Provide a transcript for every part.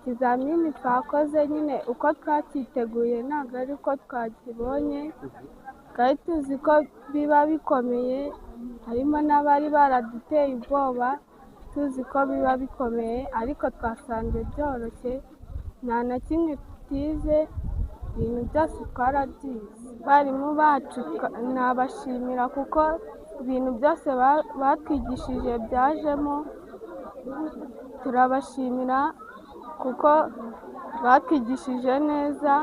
ikizamini twakoze nyine uko twacyiteguye ntabwo ari uko twakibonye, twari tuzi ko biba bikomeye, harimo n'abari baraduteye ubwoba tuzi ko biba bikomeye, ariko twasanze byoroshye, nta na kimwe tutize, ibintu byose twarabyize. Abarimu bacu nabashimira kuko ibintu byose batwigishije byajemo, turabashimira kuko batwigishije neza,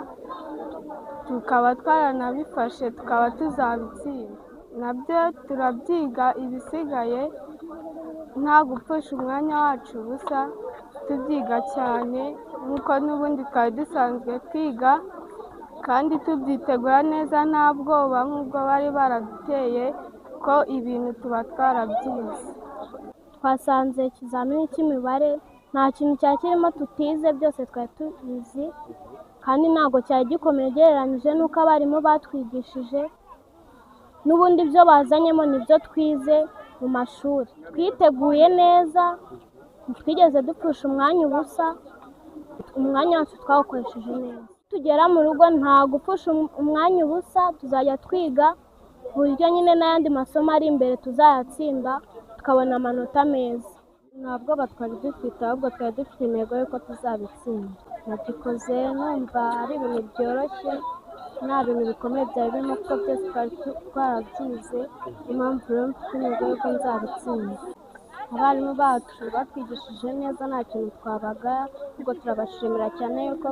tukaba twaranabifashe tukaba tuzabitsinda. Nabyo turabyiga, ibisigaye nta gupfusha umwanya wacu ubusa, tubyiga cyane nk'uko n'ubundi twari dusanzwe twiga, kandi tubyitegura neza nta bwoba nk'ubwo bari baraduteye, ko ibintu tuba twarabyize. Twasanze ikizamini cy'imibare nta kintu cyari kirimo tutize, byose twari tubizi, kandi ntabwo cyari gikomeye ugereranyije n'uko abarimu batwigishije, n'ubundi ibyo bazanyemo nibyo twize mu mashuri. Twiteguye neza, ntitwigeze dupfusha umwanya ubusa, umwanya wacu twawukoresheje neza. Tugera mu rugo nta gupfusha umwanya ubusa, tuzajya twiga ku buryo nyine n'ayandi masomo ari imbere tuzayatsinda, tukabona amanota meza. Nta bwoba twari dufite, ahubwo twari dufite intego y'uko tuzabitsinda. Nabikoze numva ari ibintu byoroshye, nta bintu bikomeye byari birimo kuko byose twari twarabyize, niyo mpamvu rero mfite intego y'uko nzabitsinda. Abarimu bacu batwigishije neza, nta kintu twabagaya, ahubwo turabashimira cyane yuko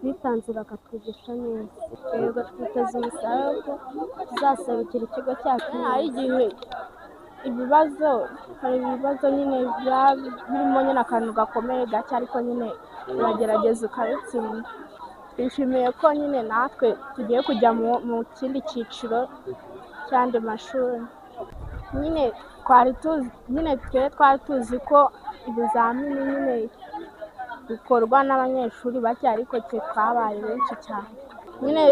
bitanze bakatwigisha neza. Yego twiteze umusaruro ko tuzaserukira ikigo cyacu. Hari igihe hari ibibazo nyine birimo nyine akantu gakomeye gake, ariko nyine uragerageza ukabitsinda. Twishimiye ko nyine natwe tugiye kujya mu kindi cyiciro cy'andi mashuri. Nyine twari tuzi ko ibizamini nyine bikorwa n'abanyeshuri bake, ariko twe twabaye benshi cyane. Nyine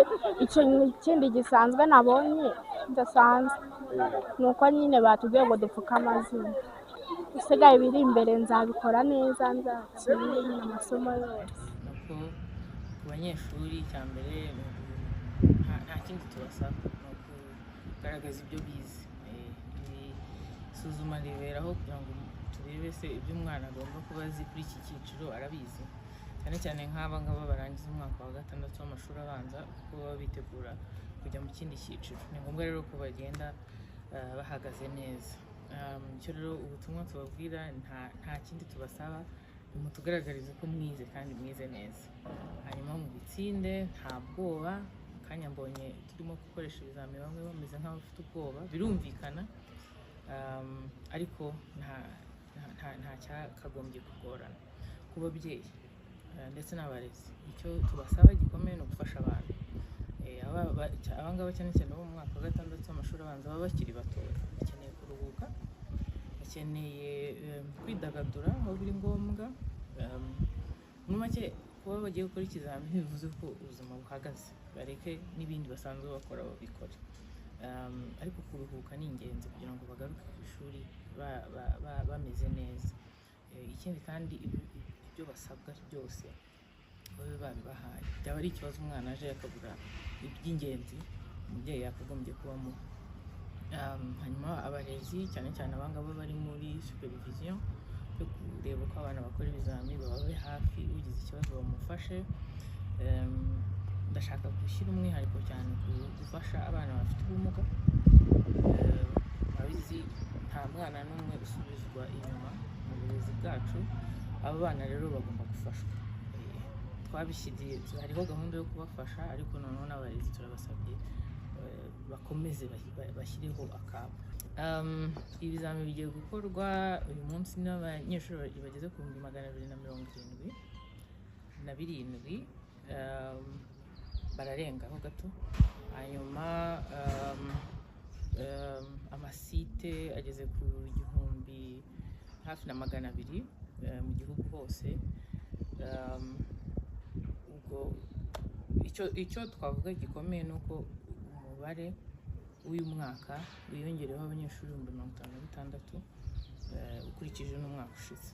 ikindi gisanzwe nabonye kidasanzwe ni uko nyine batubwiye ngo dupfuke amazina. Ibisigaye biri imbere nzabikora neza, nzatsinda amasomo yose. Ku banyeshuri icya mbere nta kindi tubasaba, ni ukugaragaza ibyo bize. Isuzuma riberaho kugira ngo turebe se ibyo umwana agomba kuba azi kuri iki cyiciro arabizi, cyane cyane nk'aba ngaba barangiza umwaka wa 6 w'amashuri abanza, kuko baba bitegura kujya mu kindi cyiciro. Ni ngombwa rero ko bagenda bahagaze neza. Icyo rero ubutumwa tubabwira nta kindi tubasaba, mutugaragarize ko mwize kandi mwize neza, hanyuma mu bitsinde nta bwoba. Kanya mbonye turimo gukoresha ibizamini bamwe bameze nk'abafite ubwoba, birumvikana, ariko nta cyakagombye kugorana ku babyeyi ndetse n'abarezi. Icyo tubasaba gikomeye ni ugufasha abantu. Abangaba cyane cyane bo mu mwaka wa 6 w'amashuri abanza baba bakiri bato, bakeneye kuruhuka, bakeneye kwidagadura aho biri ngombwa. Muri make kuba bagiye gukora ikizamini bivuze ko ubuzima buhagaze, bareke n'ibindi basanzwe bakora babikore, ariko kuruhuka ni ingenzi kugira ngo bagaruke ku ishuri bameze neza. Ikindi kandi ibyo basabwa byose babe babibahaye. Byaba ari ikibazo umwana aje akabura iby'ingenzi umubyeyi yakagombye kubamo. Hanyuma abarezi cyane cyane abangaba bari muri supervision yo kureba uko abana bakora ibizamini, bababe hafi, ugize ikibazo bamufashe. Ndashaka gushyira umwihariko cyane ku gufasha abana bafite ubumuga. Abizi nta mwana n'umwe usubizwa inyuma mu burezi bwacu, abo bana rero bagomba gufashwa. Twabishyigiye, hariho gahunda yo kubafasha, ariko noneho n'abarezi turabasabye bakomeze bashyireho akabo. Ibizamini bigiye gukorwa uyu munsi n'abanyeshuri bageze ku 277, bararengaho gato. Hanyuma amasite ageze ku 1,200 mu gihugu hose. Ubwo icyo twavuga gikomeye ni uko umubare w'uyu mwaka wiyongereho abanyeshuri 56,000 ukurikije n'umwaka ushize.